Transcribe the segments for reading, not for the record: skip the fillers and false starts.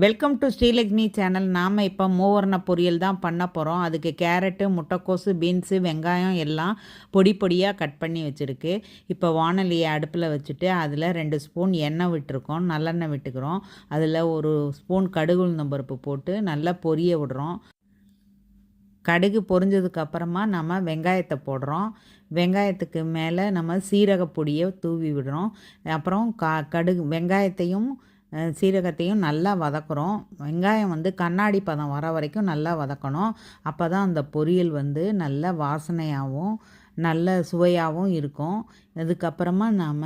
Welcome to Srilakshmi channel. நாம் இப்போ மூவர்ண பொரியல் தான் பண்ண போகிறோம். அதுக்கு கேரட்டு, முட்டைக்கோசு, பீன்ஸு, வெங்காயம் எல்லாம் பொடி பொடியாக கட் பண்ணி வச்சுருக்கு. இப்போ வானலியை அடுப்பில் வச்சுட்டு அதில் 2 ஸ்பூன் எண்ணெய் விட்டுருக்கோம், நல்லெண்ணெய் விட்டுக்கிறோம். அதில் 1 ஸ்பூன் கடுகு உளுந்தம் பருப்பு போட்டு நல்லா பொரிய விடுறோம். கடுகு பொரிஞ்சதுக்கப்புறமா நம்ம வெங்காயத்தை போடுறோம். வெங்காயத்துக்கு மேலே நம்ம சீரக பொடியை தூவி விடுறோம். அப்புறம் வெங்காயத்தையும் சீரகத்தையும் நல்லா வதக்குறோம். வெங்காயம் கண்ணாடி பதம் வர வரைக்கும் நல்லா வதக்கணும். அப்போ தான் அந்த பொரியல் நல்ல வாசனையாகவும் நல்ல சுவையாகவும் இருக்கும். இதுக்கப்புறமா நாம்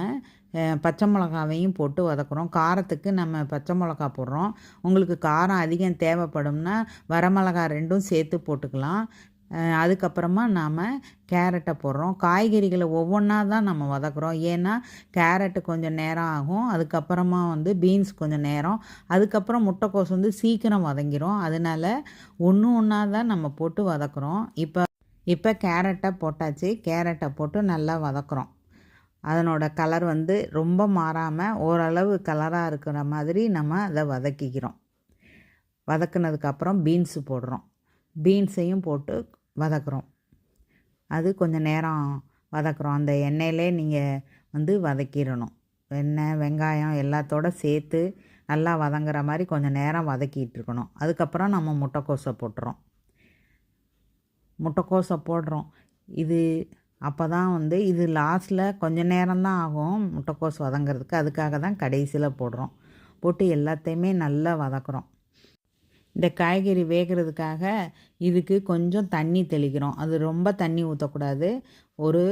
பச்சை மிளகாவையும் போட்டு வதக்குறோம். காரத்துக்கு நம்ம பச்சை மிளகா போடுறோம். உங்களுக்கு காரம் அதிகம் தேவைப்படும்னா வரமிளகா 2ம் சேர்த்து போட்டுக்கலாம். அதுக்கப்புறமா நாம் கேரட்டை போடுறோம். காய்கறிகளை ஒவ்வொன்றா தான் நம்ம வதக்குறோம். ஏன்னா கேரட்டு கொஞ்சம் நேரம் ஆகும், அதுக்கப்புறமா பீன்ஸ் கொஞ்சம் நேரம், அதுக்கப்புறம் முட்டைக்கோஸ் சீக்கிரம் வதங்கிடும். அதனால் ஒன்று ஒன்றா தான் நம்ம போட்டு வதக்குறோம். இப்போ கேரட்டை போட்டாச்சு. கேரட்டை போட்டு நல்லா வதக்குறோம். அதனோட கலர் ரொம்ப மாறாமல் ஓரளவு கலராக இருக்கிற மாதிரி நம்ம அதை வதக்கிக்கிறோம். வதக்குனதுக்கப்புறம் பீன்ஸு போடுறோம். பீன்ஸையும் போட்டு வதக்குறோம். அது கொஞ்சம் நேரம் வதக்குறோம். அந்த எண்ணெயிலே நீங்கள் வதக்கிடணும். எண்ணெய், வெங்காயம் எல்லாத்தோடு சேர்த்து நல்லா வதங்குற மாதிரி கொஞ்சம் நேரம் வதக்கிட்டு இருக்கணும். அதுக்கப்புறம் நம்ம முட்டைக்கோஸை போடுறோம். இது அப்போ தான் இது லாஸ்ட்டில் கொஞ்சம் நேரம்தான் ஆகும் முட்டைக்கோஸ் வதங்கிறதுக்கு. அதுக்காக தான் கடைசியில் போட்டு எல்லாத்தையுமே நல்லா வதக்குறோம். இந்த காய்கறி வேகிறதுக்காக இதுக்கு கொஞ்சம் தண்ணி தெளிக்கிறோம். அது ரொம்ப தண்ணி ஊற்றக்கூடாது. ஒரு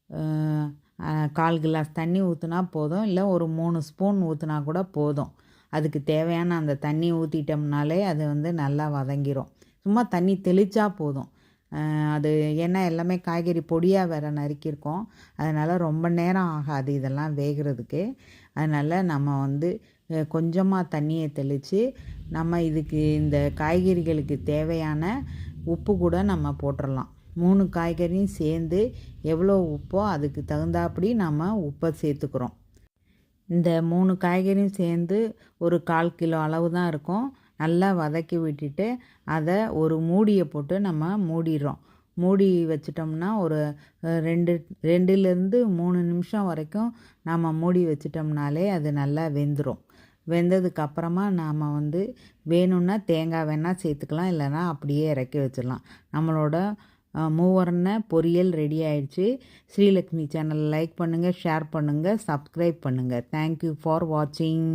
1/4 கிளாஸ் தண்ணி ஊற்றினா போதும், இல்லை ஒரு 3 ஸ்பூன் ஊற்றினா கூட போதும். அதுக்கு தேவையான அந்த தண்ணி ஊற்றிட்டோம்னாலே அது நல்லா வதங்கிடும். சும்மா தண்ணி தெளித்தா போதும். அது ஏன்னா எல்லாமே காய்கறி பொடியாக வேறு நறுக்கியிருக்கோம். அதனால் ரொம்ப நேரம் ஆகாது இதெல்லாம் வேகிறதுக்கு. அதனால் நம்ம கொஞ்சமாக தண்ணியை தெளித்து நம்ம இதுக்கு இந்த காய்கறிகளுக்கு தேவையான உப்பு கூட நம்ம போட்டுடலாம். 3 காய்கறியும் சேர்ந்து எவ்வளோ உப்போ அதுக்கு தகுந்தாப்படி நம்ம உப்பை சேர்த்துக்கிறோம். இந்த 3 காய்கறியும் சேர்ந்து ஒரு 1/4 கிலோ அளவு தான் இருக்கும். நல்லா வதக்கி விட்டுட்டு அதை ஒரு மூடியை போட்டு நம்ம மூடிடுறோம். மூடி வச்சிட்டோம்னா ஒரு 2லேருந்து 3 நிமிஷம் வரைக்கும் நம்ம மூடி வச்சிட்டோம்னாலே அது நல்லா வெந்துடும். வெந்ததுக்கப்புறமா நாம் வேணும்னா தேங்காய் வேணால் சேர்த்துக்கலாம், இல்லைனா அப்படியே இறக்கி வச்சிடலாம். நம்மளோட மூவர்ண பொரியல் ரெடி ஆயிடுச்சு. ஸ்ரீலக்ஷ்மி சேனல் லைக் பண்ணுங்கள், ஷேர் பண்ணுங்கள், சப்ஸ்கிரைப் பண்ணுங்கள். தேங்க்யூ ஃபார் வாட்சிங்.